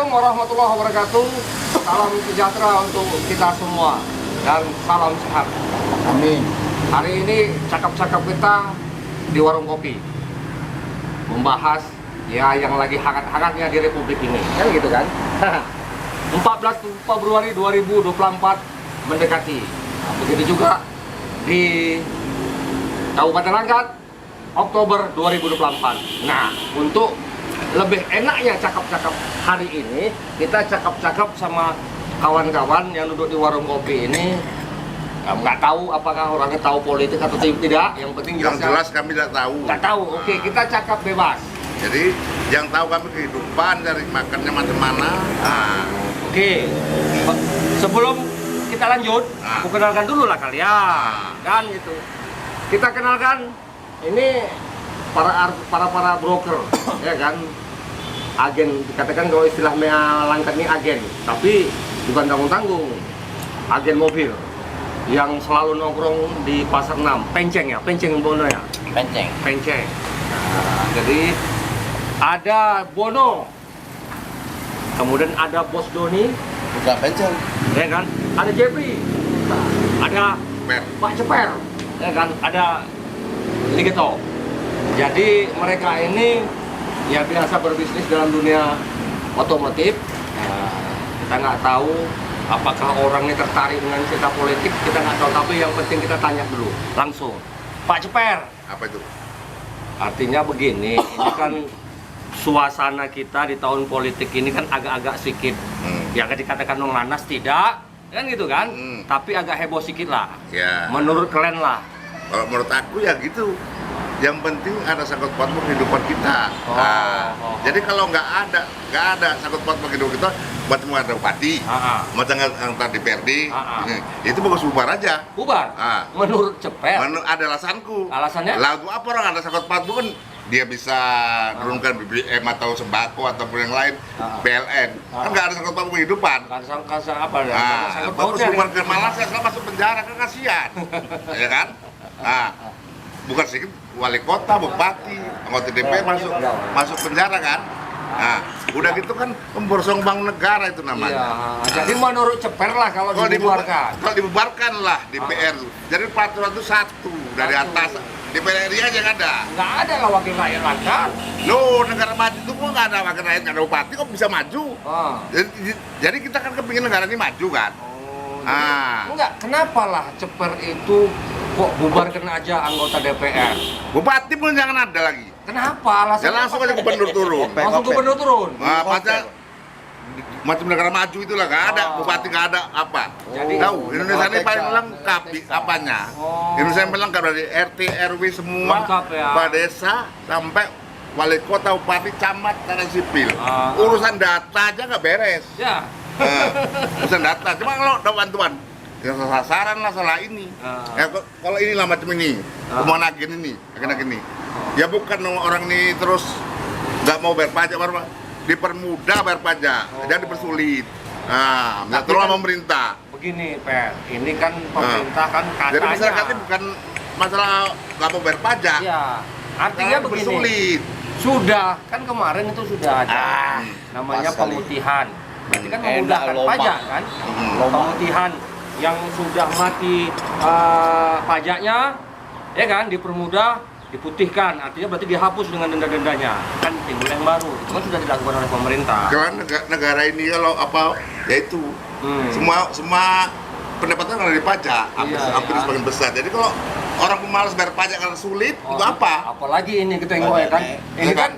Assalamualaikum warahmatullahi wabarakatuh. Salam sejahtera untuk kita semua dan salam sehat. Amin. Hari ini cakap-cakap kita di warung kopi membahas ya yang lagi hangat-hangatnya di Republik ini, kan gitu kan? 14 Februari 2024 mendekati. Nah, begitu juga di Kabupaten Langkat Oktober 2024. Nah, untuk lebih enaknya cakap-cakap hari ini, kita cakap-cakap sama kawan-kawan yang duduk di warung kopi ini. Nggak tahu apakah orangnya tahu politik atau tidak. Yang penting Yang jelas kami tidak tahu. nggak tahu. Oke, kita cakap bebas. Jadi yang tahu kami kehidupan dari makannya macam mana. Oke, sebelum kita lanjut, aku kenalkan dulu lah kalian, kan gitu. Kita kenalkan ini para broker, ya kan, agen. Dikatakan kalau istilah Mea Langkat ini agen, tapi bukan tanggung-tanggung, agen mobil yang selalu nongkrong di Pasar 6, Penceng ya, Penceng Bono ya, Penceng. Nah, jadi ada Bono, kemudian ada Bos Doni, Bukan penceng. ya kan, ada Jeffrey, ada Pak Ceper, ya kan, ada Ligeto. Jadi mereka ini ya biasa berbisnis dalam dunia otomotif. Kita nggak tahu apakah orangnya tertarik dengan cerita politik, kita nggak tahu. Tapi yang penting kita tanya dulu langsung, Pak Ceper. Apa itu? Artinya begini, ini kan suasana kita di tahun politik ini kan agak-agak sedikit, ya dikatakan memanas tidak, kan gitu kan? Tapi agak heboh sedikit lah. Ya. Menurut kalian lah. Kalau menurut aku ya gitu. Yang penting ada sangkut pautnya kehidupan kita. Jadi kalau nggak ada sangkut pautnya kehidupan kita, macam ada bupati, macam antar DPRD, itu bagus bubar aja. Bubar? Menurut Ceper? Ada alasanku. Alasannya? Lagu apa orang ada sangkut paut kan dia bisa turunkan BBM atau sembako ataupun yang lain, PLN. Kan nggak ada sangkut paut kehidupan. Kasar apa ya? Bagus bukan ke Malaysia, setelah masuk penjara kan kasihan. Ya kan? Bukan sih wali kota, bupati, anggota DPR masuk penjara kan? Nah, udah gitu kan memborsong bank negara itu namanya. Iya. Jadi menurut Ceper lah kalau dibubarkan. Kalau dibubarkan lah DPR. Jadi peraturan itu satu dari atas. DPR RI aja nggak ada. Nggak ada lah wakil rakyat Langkat. Loh, negara maju itu kok nggak ada wakil rakyat, nggak ada bupati kok bisa maju? Jadi kita kan kepingin negara ini maju kan? Enggak, kenapa lah Ceper itu kok bubarkan aja anggota DPR? Bupati pun jangan ada lagi. Kenapa alasannya? Ya langsung aja gubernur turun. Langsung gubernur turun? Macam negara maju itulah, nggak ada bupati, nggak ada apa. Jadi tahu Indonesia ini paling lengkap apanya. Indonesia yang paling lengkap dari RT RW semua, lengkap, ya. Pak desa sampai wali kota, bupati, camat, dan sipil. Urusan data aja nggak beres. Ya. Urusan data, cuma kalau ada bantuan yang sasaran lah salah ini. Ya, kalau inilah macam ini, kemauan agen ini. Ya bukan orang ini terus nggak mau bayar pajak, dipermudah bayar pajak, jangan dipersulit. Terus kan, pemerintah. Begini, Per, ini kan pemerintah kan katanya. Jadi masyarakat ini bukan masalah nggak mau bayar pajak. Iya. Artinya begini. Bersulit. Sudah, kan kemarin itu sudah ada namanya pemutihan. Berarti kan memudahkan pajak kan? Pemutihan yang sudah mati pajaknya, ya kan, dipermudah, diputihkan. Artinya berarti dihapus dengan denda-dendanya. Kan timbul yang baru. Itu kan sudah dilakukan oleh pemerintah. Karena negara ini kalau apa, ya itu semua pendapatan kan dari pajak, hampir sebagian besar. Jadi kalau orang pemalas bayar pajak karena sulit, itu apa? Apalagi ini kita tengok ya kan.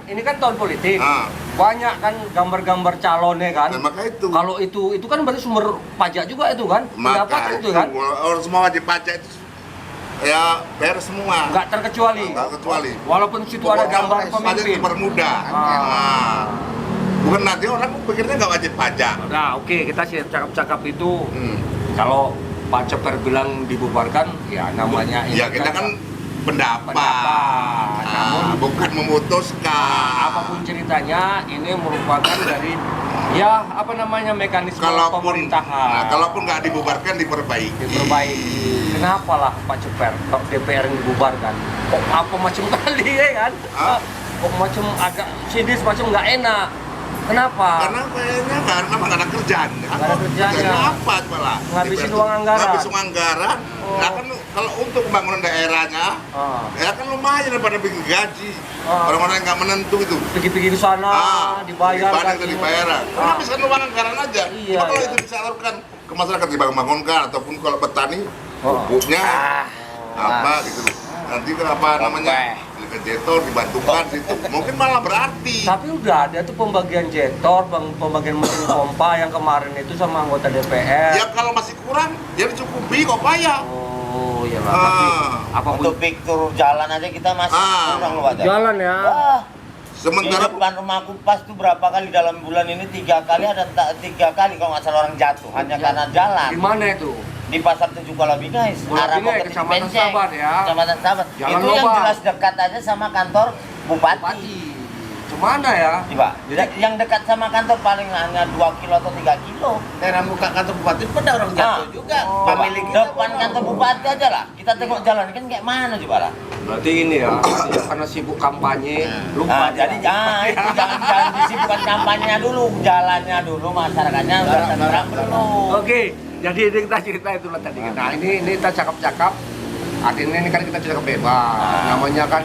Ini kan tahun politik. Banyak kan gambar-gambar calonnya kan. Nah, maka itu. Kalau itu kan berarti sumber pajak juga itu kan. Pendapatan itu kan. Orang semua wajib pajak itu ya bayar semua. Nggak terkecuali. Nggak kecuali. Walaupun situ ada gambar pajak pemimpin. dipermudah. Bukan nanti orang pikirnya nggak wajib pajak. Nah, oke, kita cakap-cakap itu. Kalau Pak Ceper bilang dibubarkan, ya namanya ini ya kita kan pendapat. Namun bukan memutuskan. Apapun ceritanya, ini merupakan dari ya apa namanya mekanisme pemerintahan. Kalaupun nggak dibubarkan, diperbaiki. Kenapa lah Pak Ceper kalau DPR ini dibubarkan? Kok apa macam kali ya kan? Kok macam agak sidis, macam nggak enak. Kenapa? Karena kayaknya kan memang nggak ada kerjaan. Nggak ada kerjaan. Kerjanya apa coba? Ngabisin uang anggaran. Ngabisin uang anggaran. Oh. Nah kan kalau untuk pembangunan daerahnya, ya kan lumayan daripada bikin gaji. Orang-orang yang nggak menentu itu. Pergi-pergi ke sana, dibayar Dibanding dibayar. Karena habiskan uang anggaran aja. Iya, Cuma kalau iya. itu disalurkan ke masyarakat dibangun-bangunkan ataupun kalau petani pupuknya apa gitu. Nanti kenapa namanya jetor dibantukan situ mungkin malah berarti. Tapi udah ada tuh pembagian jetor, pembagian mesin pompa yang kemarin itu sama anggota DPR. Ya kalau masih kurang ya dicukupi kok payah. Oh iya lah, tapi apa Untuk picture jalan aja kita masih kurang loh ada. jalan ya. Wah, Sementara di depan rumahku pas tuh berapa kali dalam bulan ini 3 kali ada 3 kali kalau nggak salah orang jatuh hanya karena jalan. Di mana itu? Di pasar 7 Kalabingais, arah mau ke Kecamatan Cipenceng, Sahabat ya. Kecamatan Sahabat. Jalan Itu yang lobang. jelas dekat aja sama kantor bupati. Bupati. Cemana ya? Coba, yang dekat sama kantor paling hanya 2 kilo atau 3 kilo. Daerah muka kantor bupati pun ada orang jatuh juga. Coba, Pemilik depan kantor bupati aja lah. Kita tengok jalan kan kayak mana coba lah. Berarti ini ya, karena sibuk kampanye, lupa. Nah, jadi itu jangan disibukkan kampanye dulu, jalannya dulu, masyarakatnya udah tenang belum. Oke, jadi ini kita cerita itu lah tadi. Nah ini kita cakap-cakap. Artinya ini kan kita cakap bebas. Namanya kan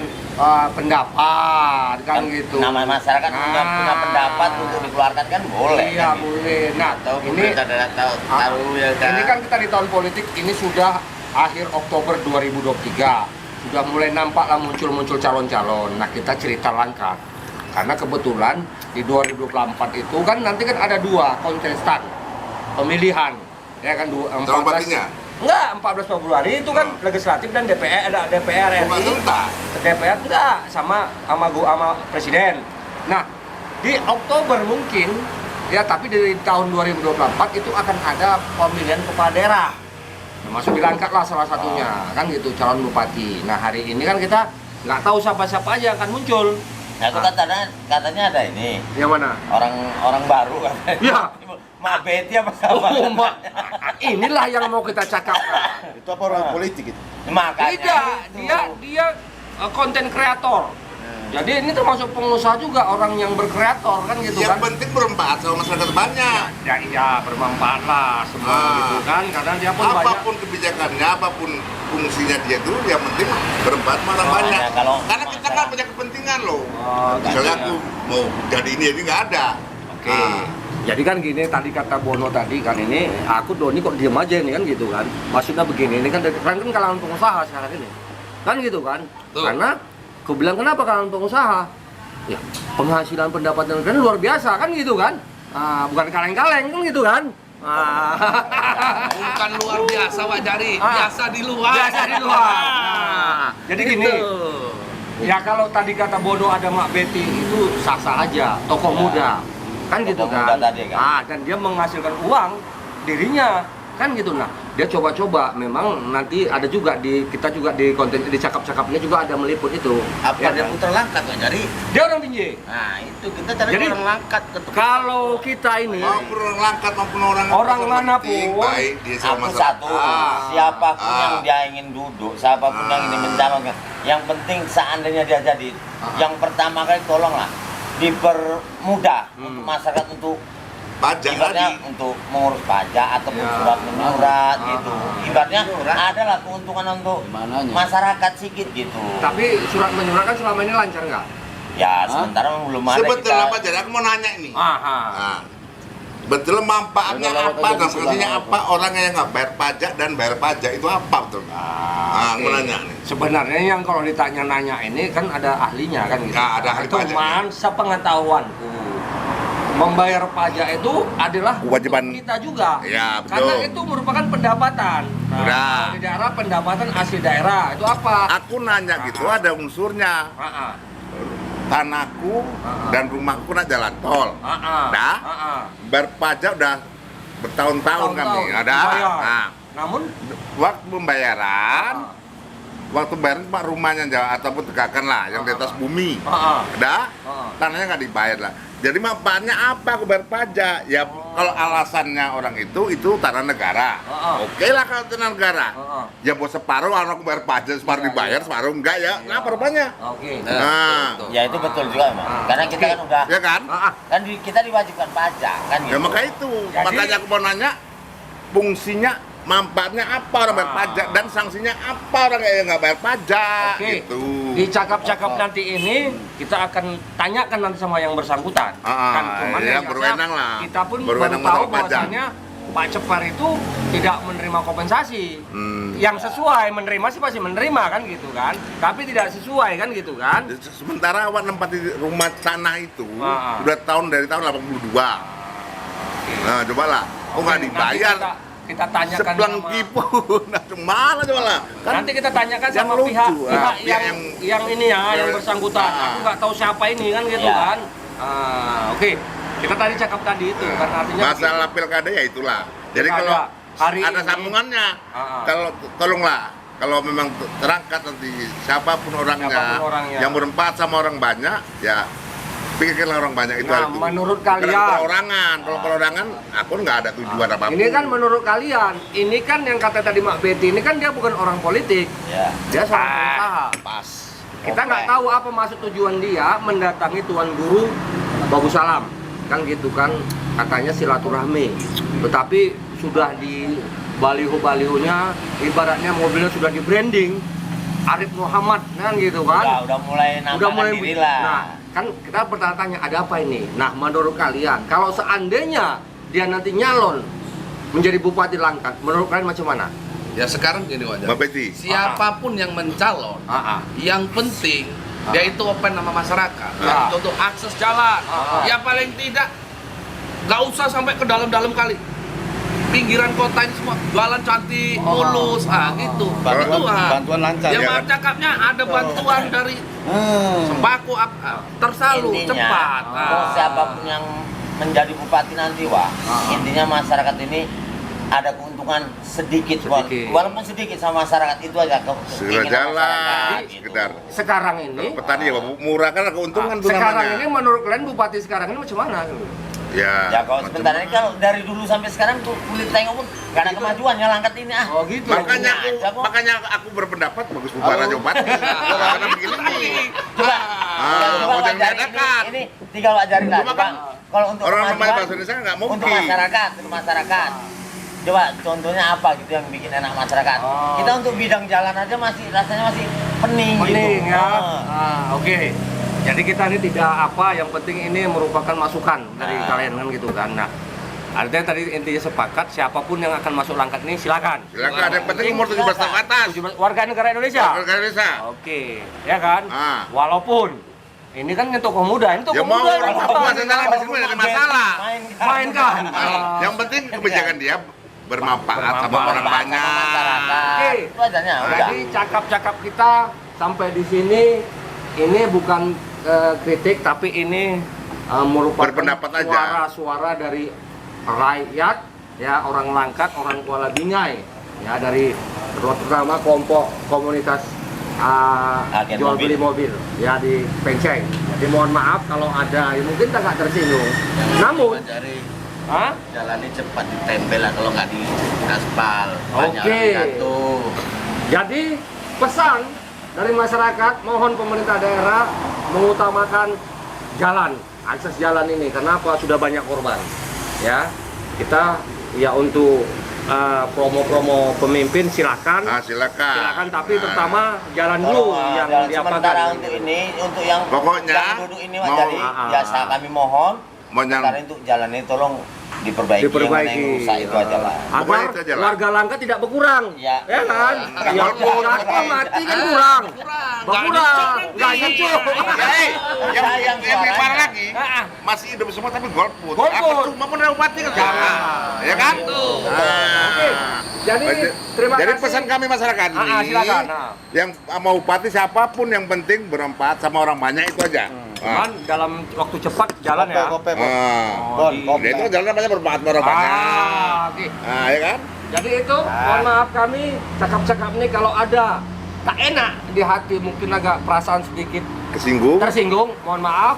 pendapat kan gitu. Nama masyarakat punya pendapat untuk dikeluarkan kan boleh. Iya boleh. Nah Tahu ini pemerintah daerah tahu ya kan. ini kan kita di tahun politik ini sudah akhir Oktober 2023. Sudah mulai nampak lah muncul calon-calon. Nah kita cerita langkah. Karena kebetulan di 2024 itu kan nanti kan ada 2 kontestan pemilihan. Ya kan 14. Enggak, 14 Februari itu kan legislatif dan DPR ada DPR bukan RI. serentak. DPR enggak sama presiden. Nah, di Oktober mungkin ya tapi dari tahun 2024 itu akan ada pemilihan kepala daerah. Termasuk diangkat lah salah satunya kan gitu calon bupati. Nah, hari ini kan kita nggak tahu siapa-siapa aja yang akan muncul. Nah itu katanya ada ini Yang mana? orang baru kan. Ya. Mak Betty apa sama? Oh, inilah yang mau kita cakapkan. Itu apa orang politik itu? Makanya Tidak, itu. dia konten kreator. Jadi ini termasuk pengusaha juga orang yang berkreator kan gitu Yang kan. penting bermanfaat sama masyarakat banyak. Ya iya bermanfaat lah semua gitu kan karena dia pun banyak. Apapun kebijakannya, apapun fungsinya dia itu, yang penting bermanfaat malah banyak. Karena kita kan punya kepentingan loh. Misalnya aku mau jadi ini nggak ada. Oke. Jadi kan gini tadi kata Bono tadi kan ini aku Doni kok diem aja ini kan gitu kan. Maksudnya begini ini kan kalangan pengusaha sekarang ini. Kan gitu kan. Tuh. Karena aku bilang kenapa kalangan pengusaha? Ya penghasilan pendapatan kan luar biasa kan gitu kan. Bukan kaleng-kaleng kan gitu kan. Bukan luar biasa Pak Jari, biasa di luar. Biasa di luar. Jadi gini. Ya kalau tadi kata Bono ada Mak Betty itu sah-sah aja, tokoh muda. Kan gitu Tokoh kan. muda tadi kan. Dan dia menghasilkan uang dirinya kan gitu. Nah dia coba-coba memang nanti ada juga kita juga di konten di cakap-cakapnya juga ada meliput itu. Apa Ya dia kan? putar langkat Pak Jari? Dia orang Binjai. Nah itu kita cari Jadi, orang langkat ke Kalau kita ini Maupun orang langkat maupun orang Orang yang manapun, penting, baik dia sama Aku satu, siapapun yang dia ingin duduk, siapapun yang ingin mencalonkan, yang penting seandainya dia jadi, yang pertama kali tolonglah dipermudah untuk masyarakat untuk pajak ibaratnya tadi. untuk mengurus pajak ataupun Ya. surat menyurat gitu. Ibaratnya Menyurat. adalah keuntungan untuk Mananya? masyarakat sedikit gitu. tapi surat menyurat kan selama ini lancar nggak? Ya sementara belum ada Sebetulnya kita. Pak Jadi aku mau nanya ini. Aha. Nah, betul manfaatnya Udah lewat apa aja dan di fungsinya sebelah apa orang yang nggak bayar pajak dan bayar pajak itu apa betul? Oke. Mau nanya nih. Sebenarnya yang kalau ditanya-nanya ini kan ada ahlinya kan gitu. Ya, ada ahli pajak. Cuman sepengetahuanku membayar pajak itu adalah Kewajiban. untuk kita juga. Ya, betul. Karena itu merupakan pendapatan. Udah. Kalau di daerah pendapatan asli daerah itu apa? Aku nanya gitu ada unsurnya. Tanahku dan rumahku nak jalan tol. Dah? Bayar pajak udah bertahun-tahun kami. Ada. Dibayar. Nah, Namun waktu pembayaran waktu bayaran cuma rumahnya jauh ataupun tegakan lah yang di atas bumi. Ada? Tanahnya nggak dibayar lah. Jadi manfaatnya apa aku bayar pajak? Ya kalau alasannya orang itu tanah negara. Oke lah kalau tanah negara. Ya buat separuh orang aku bayar pajak, separuh dibayar, separuh enggak ya. Nah, perubahannya. Oke. Nah, Ya itu betul juga Mas. Karena kita kan udah ya kan? kita diwajibkan pajak kan Ya gitu. maka itu. Jadi- Makanya aku mau nanya fungsinya, manfaatnya apa orang bayar pajak dan sanksinya apa orang yang nggak bayar pajak Oke. gitu. Di cakap-cakap nanti ini kita akan tanyakan nanti sama yang bersangkutan. Cuman ya yang berwenang jelasnya lah. Kita pun baru Berwenang tahu masalah pajak. bahwasannya Pak Cepar itu tidak menerima kompensasi. Hmm. Yang sesuai menerima sih pasti menerima kan gitu kan. Tapi tidak sesuai kan gitu kan. Sementara awak nempati rumah tanah itu udah dari tahun 82. Nah, cobalah. Kok nggak Nanti dibayar? kita tanyakan Seplengki pun. Nah, cemana cobalah. Kan nanti kita tanyakan yang sama lucu, pihak pihak yang ini ya, yang bersangkutan. Ah. Aku nggak tahu siapa ini kan gitu Ya. kan. Oke. Kita tadi cakap tadi itu kan artinya masalah pilkada ya itulah. Jadi Pilkada kalau hari ada ini- sambungannya, Ah. kalau tolonglah kalau memang terangkat nanti siapapun orangnya, yang berempat sama orang banyak, ya pikirlah orang banyak itu. Nah, itu. menurut Bukan kalian- perorangan, kalau perorangan aku nggak ada tujuan apapun. ini kan menurut kalian, ini kan yang kata tadi Mak Betty, ini kan dia bukan orang politik, Ya. dia seorang pengusaha. Pas. Kita nggak tahu apa maksud tujuan dia mendatangi Tuan Guru Bagus Salam, kan gitu kan, katanya silaturahmi. Tetapi sudah di baliho-balihonya, ibaratnya mobilnya sudah di branding Arif Muhammad, kan gitu kan. Udah mulai nampakkan diri lah. Nah, kan kita bertanya-tanya ada apa ini? Nah, menurut kalian, kalau seandainya dia nanti nyalon menjadi Bupati Langkat, menurut kalian macam mana? Ya sekarang gini wajar. Mbak Betty, Siapapun yang mencalon, yang penting dia itu open sama masyarakat. Ya. Untuk akses jalan. Ya paling tidak nggak usah sampai ke dalam-dalam kali. Pinggiran kota ini semua jualan cantik, mulus, gitu. Bantuan lancar. Yang ya mau kan? cakapnya ada bantuan dari sembako tersalur Intinya, cepat. mau siapapun yang menjadi bupati nanti, Wak, intinya masyarakat ini ada keuntungan sedikit, Sedikit. walaupun sedikit sama masyarakat itu aja segera keinginan jalan, masyarakat, gitu. sekedar Sekarang ini, petani ya murah kan ada keuntungan tuh sekarang namanya. ini menurut kalian Bupati sekarang ini macam mana? Ya, Ya kalau macam sebentar ini mana. kalau dari dulu sampai sekarang tuh kulit tengok pun gak ada kemajuan yang Langkat ini Oh gitu. Makanya Punya aja, kok. makanya aku berpendapat bagus bubar aja Bupati. Karena begini nih. Coba, mau jangan wajarin diadakan. ini tinggal wajarin lah. Cuma Coba, kan kalau untuk orang namanya kemajuan, bahasa Indonesia nggak mungkin. untuk masyarakat. Coba contohnya apa gitu yang bikin enak masyarakat. Oh. Kita untuk bidang jalan aja masih rasanya masih pening Pening gitu. ya. Ah. Oke. Jadi kita ini tidak apa, yang penting ini merupakan masukan dari kalian kan gitu kan. Nah, artinya tadi intinya sepakat siapapun yang akan masuk Langkat ini silakan. Silakan, yang penting umur 17 tahun ke atas. 17 warga negara Indonesia. Warga Indonesia. Oke, ya kan? Ah. Walaupun ini kan tokoh muda, ini Ya tokoh mau muda orang ini tua apa? senang di sini ada masalah. Mainkan. Yang penting kebijakan dia bermanfaat sama Bermanfaat orang banyak. Oke. Itu aja udah. Jadi cakap-cakap kita sampai di sini ini bukan kritik tapi ini merupakan Berpendapat aja. suara-suara dari rakyat ya, orang Langkat, orang Kuala Bingai ya, dari terutama kelompok komunitas Agen jual mobil. beli mobil ya di Penceng. Jadi mohon maaf kalau ada yang mungkin agak tersinggung. Namun, Dari Hah? jalannya cepat ditempel lah kalau nggak di aspal. Banyak Oke. orang jatuh. Jadi pesan dari masyarakat, mohon pemerintah daerah mengutamakan jalan, akses jalan ini. Kenapa? Sudah banyak korban. Ya, kita ya untuk promo-promo pemimpin silakan. Silakan. Tapi terutama jalan dulu yang sementara diapakan. untuk ini, untuk yang Pokoknya yang duduk ini mau- jadi biasa kami mohon. Mau yang- Sementara itu jalan ini tolong diperbaiki, yang mana yang rusak itu aja lah. Agar Pokoknya itu aja lah. warga Langkat tidak berkurang. Ya. Ya kan? Ya, walaupun- Yang mati kan kurang. Berkurang. Nggak nyucuk. Yang lebih parah lagi, Ah. masih hidup semua tapi golput. Golput. Apa tuh? Mau bupati kan salah. Ya kan? Oke. Jadi terima Jadi kasih. pesan kami masyarakat ini, silakan. yang mau bupati siapapun yang penting bermanfaat sama orang banyak itu aja. Cuman dalam waktu cepat jalan ya. Dia itu jalan namanya bermanfaat sama orang banyak. Oke. Nah, ya kan? Jadi itu mohon maaf kami cakap-cakap nih kalau ada tak enak di hati, mungkin agak perasaan sedikit Kesinggung. tersinggung, mohon maaf.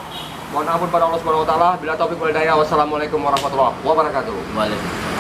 Mohon ampun pada Allah Subhanahu wa taala. Bila taufik wal hidayah. Wassalamualaikum warahmatullahi wabarakatuh. Waalaikumsalam.